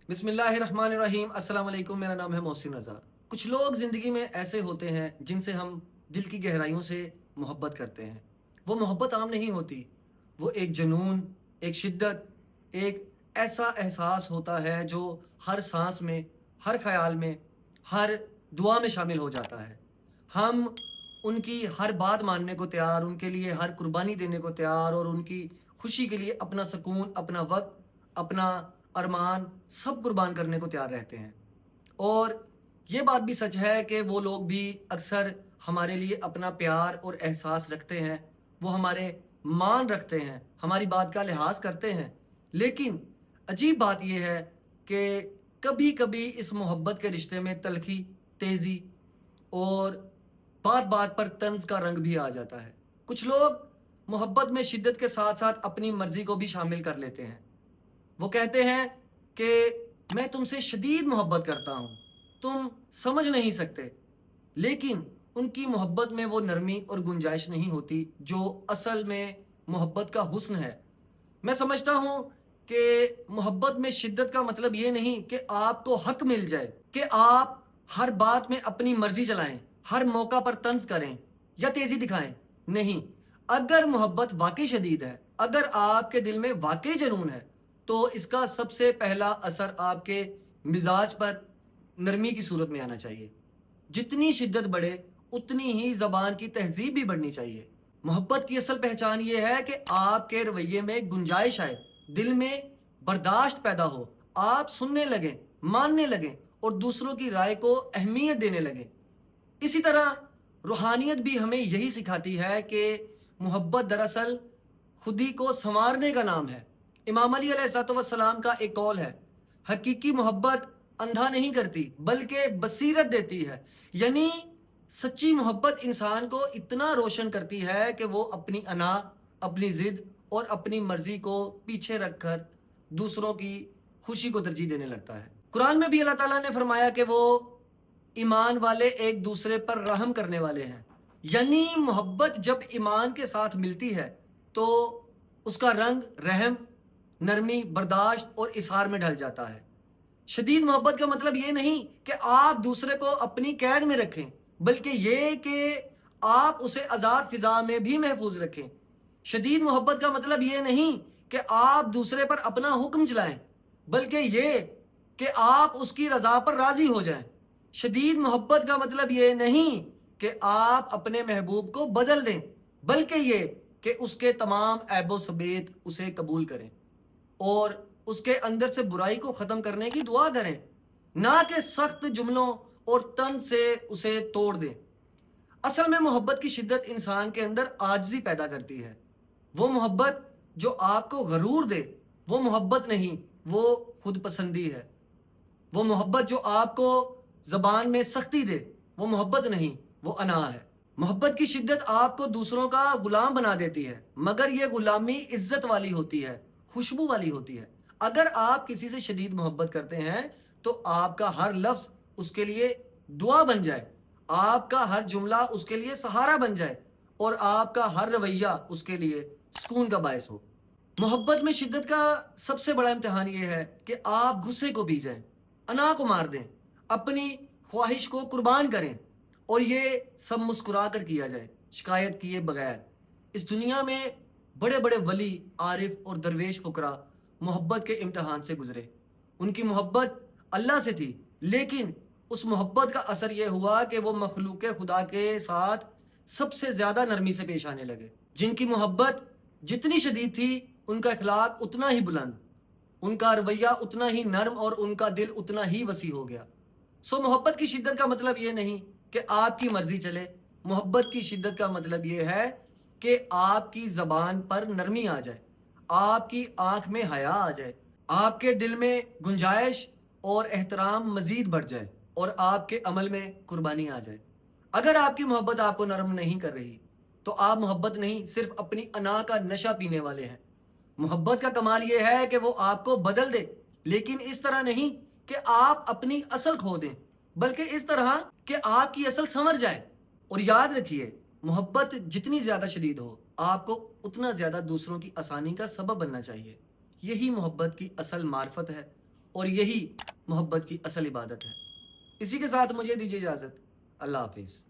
बिस्मिल्लाहिर्रहमानिर्रहीम। अस्सलाम वालेकुम। मेरा नाम है मोहसिन रज़ा। कुछ लोग ज़िंदगी में ऐसे होते हैं जिनसे हम दिल की गहराइयों से मोहब्बत करते हैं। वो मोहब्बत आम नहीं होती, वो एक जुनून, एक शिद्दत, एक ऐसा एहसास होता है जो हर सांस में, हर ख्याल में, हर दुआ में शामिल हो जाता है। हम उनकी हर बात मानने को तैयार, उनके लिए हर कुर्बानी देने को तैयार और उनकी खुशी के लिए अपना सुकून, अपना वक्त, अपना अरमान सब कुर्बान करने को तैयार रहते हैं। और ये बात भी सच है कि वो लोग भी अक्सर हमारे लिए अपना प्यार और एहसास रखते हैं, वो हमारे मान रखते हैं, हमारी बात का लिहाज करते हैं। लेकिन अजीब बात यह है कि कभी कभी इस मोहब्बत के रिश्ते में तलखी, तेज़ी और बात बात पर तंज का रंग भी आ जाता है। कुछ लोग मोहब्बत में शिद्दत के साथ साथ अपनी मर्जी को भी शामिल कर लेते हैं। वो कहते हैं कि मैं तुमसे शदीद मोहब्बत करता हूँ, तुम समझ नहीं सकते। लेकिन उनकी मोहब्बत में वो नरमी और गुंजाइश नहीं होती जो असल में मोहब्बत का हुस्न है। मैं समझता हूँ कि मोहब्बत में शिद्दत का मतलब ये नहीं कि आपको हक मिल जाए, कि आप हर बात में अपनी मर्जी चलाएं, हर मौका पर तंज करें या तेजी दिखाएं। नहीं, अगर मोहब्बत वाकई शदीद है, अगर आपके दिल में वाकई जुनून है, तो इसका सबसे पहला असर आपके मिजाज पर नरमी की सूरत में आना चाहिए। जितनी शिद्दत बढ़े उतनी ही जबान की तहजीब भी बढ़नी चाहिए। मोहब्बत की असल पहचान ये है कि आपके रवैये में गुंजाइश आए, दिल में बर्दाश्त पैदा हो, आप सुनने लगें, मानने लगें और दूसरों की राय को अहमियत देने लगें। इसी तरह रूहानियत भी हमें यही सिखाती है कि मोहब्बत दरअसल खुदी को संवारने का नाम है। इमाम अली अलैहिस्सलाम का एक कौल है, हकीकी मोहब्बत अंधा नहीं करती बल्कि बसीरत देती है। यानी सच्ची मोहब्बत इंसान को इतना रोशन करती है कि वो अपनी अना, अपनी जिद और अपनी मर्जी को पीछे रखकर दूसरों की खुशी को तरजीह देने लगता है। कुरान में भी अल्लाह ताला ने फरमाया कि वो ईमान वाले एक दूसरे पर रहम करने वाले हैं। यानी मोहब्बत जब ईमान के साथ मिलती है तो उसका रंग रहम, नरमी, बर्दाश्त और इसार में ढल जाता है। शदीद मोहब्बत का मतलब ये नहीं कि आप दूसरे को अपनी कैद में रखें, बल्कि ये कि आप उसे आज़ाद फिजा में भी महफूज रखें। शदीद मोहब्बत का मतलब ये नहीं कि आप दूसरे पर अपना हुक्म चलाएं, बल्कि ये कि आप उसकी रजा पर राजी हो जाएं। शदीद मोहब्बत का मतलब ये नहीं कि आप अपने महबूब को बदल दें, बल्कि ये कि उसके तमाम ऐबो समेत उसे कबूल करें और उसके अंदर से बुराई को ख़त्म करने की दुआ करें, ना कि सख्त जुमलों और तन से उसे तोड़ दें। असल में मोहब्बत की शिद्दत इंसान के अंदर आजिज़ी पैदा करती है। वो मोहब्बत जो आपको गरूर दे, वो मोहब्बत नहीं, वो खुद पसंदी है। वो मोहब्बत जो आपको ज़बान में सख्ती दे, वो मोहब्बत नहीं, वो अना है। मोहब्बत की शिद्दत आपको दूसरों का गुलाम बना देती है, मगर ये गुलामी इज्जत वाली होती है, खुशबू वाली होती है। अगर आप किसी से शदीद मोहब्बत करते हैं तो आपका हर लफ्ज़ उसके लिए दुआ बन जाए, आपका हर जुमला उसके लिए सहारा बन जाए और आपका हर रवैया उसके लिए सुकून का बायस हो। मोहब्बत में शिद्दत का सबसे बड़ा इम्तिहान ये है कि आप गुस्से को पी जाएं, अना को मार दें, अपनी ख्वाहिश को कुर्बान करें और ये सब मुस्कुरा कर किया जाए, शिकायत किए बगैर। इस दुनिया में बड़े बड़े वली, आरिफ और दरवेश फुकरा मोहब्बत के इम्तिहान से गुजरे। उनकी मोहब्बत अल्लाह से थी, लेकिन उस मोहब्बत का असर यह हुआ कि वो मखलूक खुदा के साथ सबसे ज़्यादा नरमी से पेश आने लगे। जिनकी मोहब्बत जितनी शदीद थी, उनका इखलाक उतना ही बुलंद, उनका रवैया उतना ही नर्म और उनका दिल उतना ही वसी हो गया। सो मोहब्बत की शिद्दत का मतलब ये नहीं कि आपकी मर्जी चले। मोहब्बत की शिद्दत का मतलब ये है कि आपकी ज़बान पर नरमी आ जाए, आपकी आंख में हया आ जाए, आपके दिल में गुंजाइश और एहतराम मजीद बढ़ जाए और आपके अमल में कुर्बानी आ जाए। अगर आपकी मोहब्बत आपको नरम नहीं कर रही तो आप मोहब्बत नहीं, सिर्फ अपनी अना का नशा पीने वाले हैं। मोहब्बत का कमाल यह है कि वो आपको बदल दे, लेकिन इस तरह नहीं कि आप अपनी असल खो दें, बल्कि इस तरह कि आपकी असल संवर जाए। और याद रखिए, मोहब्बत जितनी ज़्यादा शदीद हो, आपको उतना ज़्यादा दूसरों की आसानी का सबब बनना चाहिए। यही मोहब्बत की असल मार्फत है اور یہی محبت کی اصل عبادت ہے. اسی کے ساتھ مجھے دیجیے اجازت. اللہ حافظ.